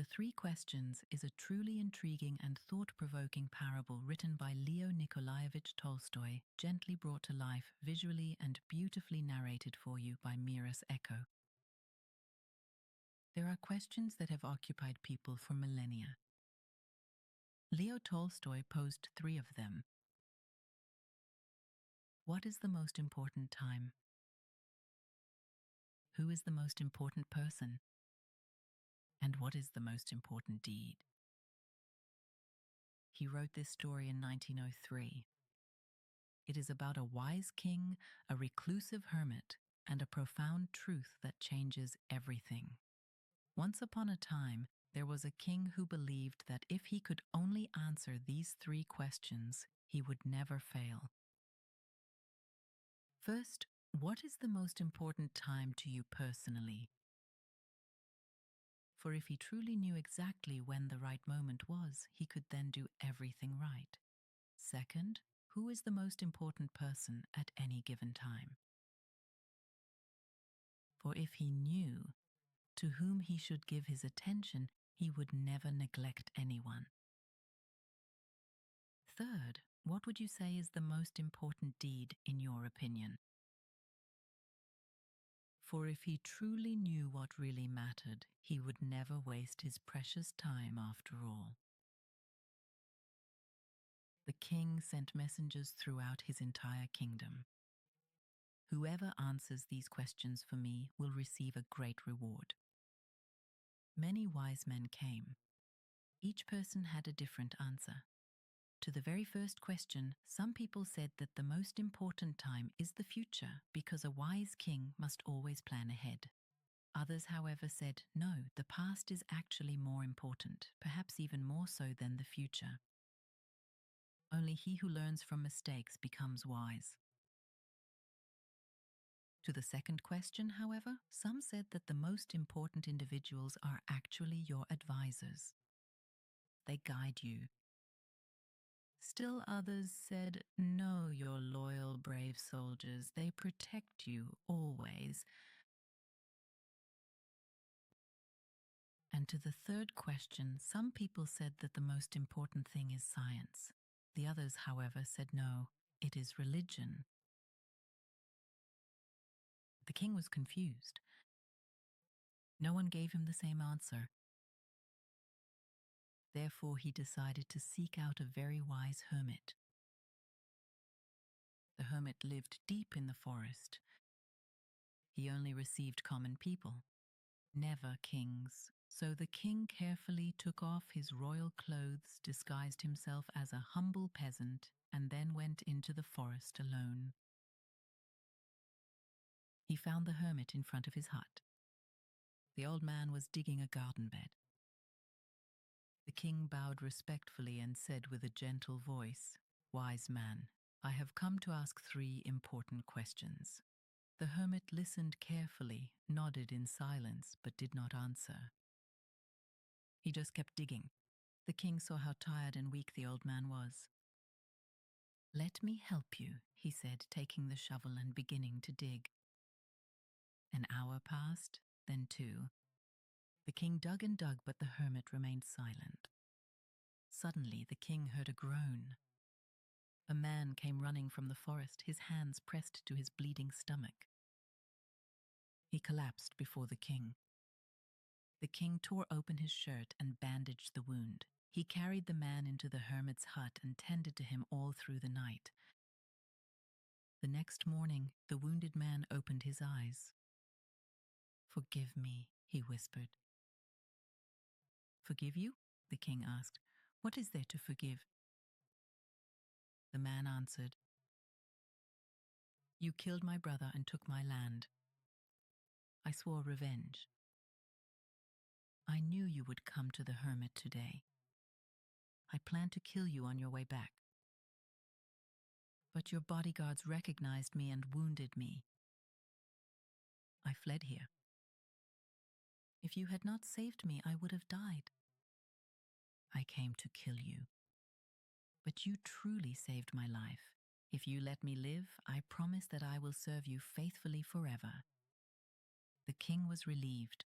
The Three Questions is a truly intriguing and thought-provoking parable written by Leo Nikolaevich Tolstoy, gently brought to life visually and beautifully narrated for you by Miras Echo. There are questions that have occupied people for millennia. Leo Tolstoy posed 3 of them. What is the most important time? Who is the most important person? And what is the most important deed? He wrote this story in 1903. It is about a wise king, a reclusive hermit, and a profound truth that changes everything. Once upon a time, there was a king who believed that if he could only answer these 3 questions, he would never fail. First, what is the most important time to you personally? For if he truly knew exactly when the right moment was, he could then do everything right. Second, who is the most important person at any given time? For if he knew to whom he should give his attention, he would never neglect anyone. Third, what would you say is the most important deed in your opinion? For if he truly knew what really mattered, he would never waste his precious time after all. The king sent messengers throughout his entire kingdom. Whoever answers these questions for me will receive a great reward. Many wise men came. Each person had a different answer. To the very first question, some people said that the most important time is the future because a wise king must always plan ahead. Others, however, said, no, the past is actually more important, perhaps even more so than the future. Only he who learns from mistakes becomes wise. To the second question, however, some said that the most important individuals are actually your advisors. They guide you. Still others said, no, your loyal, brave soldiers, they protect you always. And to the third question, some people said that the most important thing is science. The others, however, said no, it is religion. The king was confused. No one gave him the same answer. Therefore, he decided to seek out a very wise hermit. The hermit lived deep in the forest. He only received common people, never kings. So the king carefully took off his royal clothes, disguised himself as a humble peasant, and then went into the forest alone. He found the hermit in front of his hut. The old man was digging a garden bed. The king bowed respectfully and said with a gentle voice, "Wise man, I have come to ask 3 important questions." The hermit listened carefully, nodded in silence, but did not answer. He just kept digging. The king saw how tired and weak the old man was. "Let me help you," he said, taking the shovel and beginning to dig. An hour passed, then 2. The king dug and dug, but the hermit remained silent. Suddenly, the king heard a groan. A man came running from the forest, his hands pressed to his bleeding stomach. He collapsed before the king. The king tore open his shirt and bandaged the wound. He carried the man into the hermit's hut and tended to him all through the night. The next morning, the wounded man opened his eyes. "Forgive me," he whispered. "Forgive you?" the king asked. "What is there to forgive?" The man answered, "You killed my brother and took my land. I swore revenge. I knew you would come to the hermit today. I planned to kill you on your way back. But your bodyguards recognized me and wounded me. I fled here. If you had not saved me, I would have died. I came to kill you. But you truly saved my life. If you let me live, I promise that I will serve you faithfully forever." The king was relieved.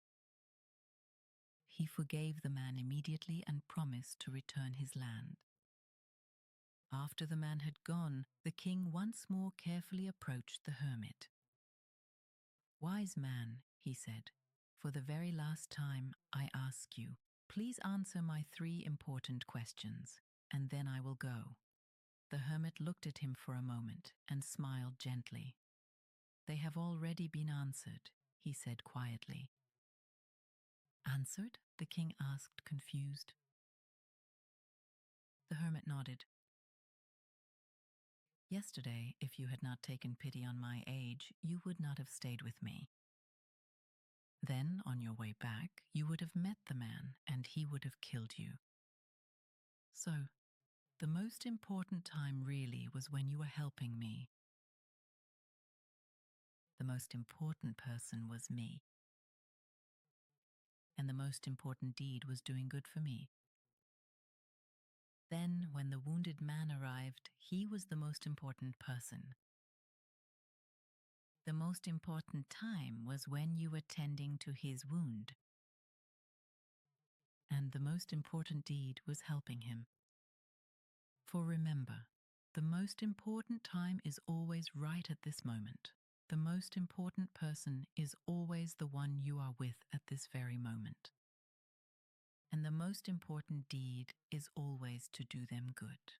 he forgave the man immediately and promised to return his land. After the man had gone, the king once more carefully approached the hermit. "Wise man," he said, "for the very last time I ask you, please answer my 3 important questions, and then I will go." The hermit looked at him for a moment and smiled gently. "They have already been answered," he said quietly. "Answered?" the king asked, confused. The hermit nodded. "Yesterday, if you had not taken pity on my age, you would not have stayed with me. Then, on your way back, you would have met the man, and he would have killed you. So, the most important time really was when you were helping me. The most important person was me. And the most important deed was doing good for me. Then, when the wounded man arrived, he was the most important person. The most important time was when you were tending to his wound. And the most important deed was helping him. For remember, the most important time is always right at this moment. The most important person is always the one you are with at this very moment. And the most important deed is always to do them good.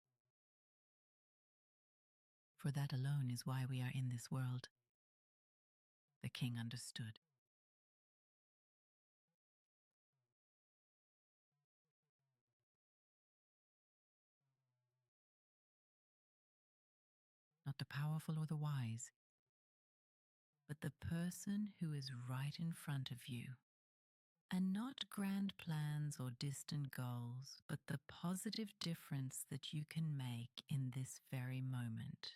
For that alone is why we are in this world." The king understood. Not the powerful or the wise, but the person who is right in front of you. And not grand plans or distant goals, but the positive difference that you can make in this very moment.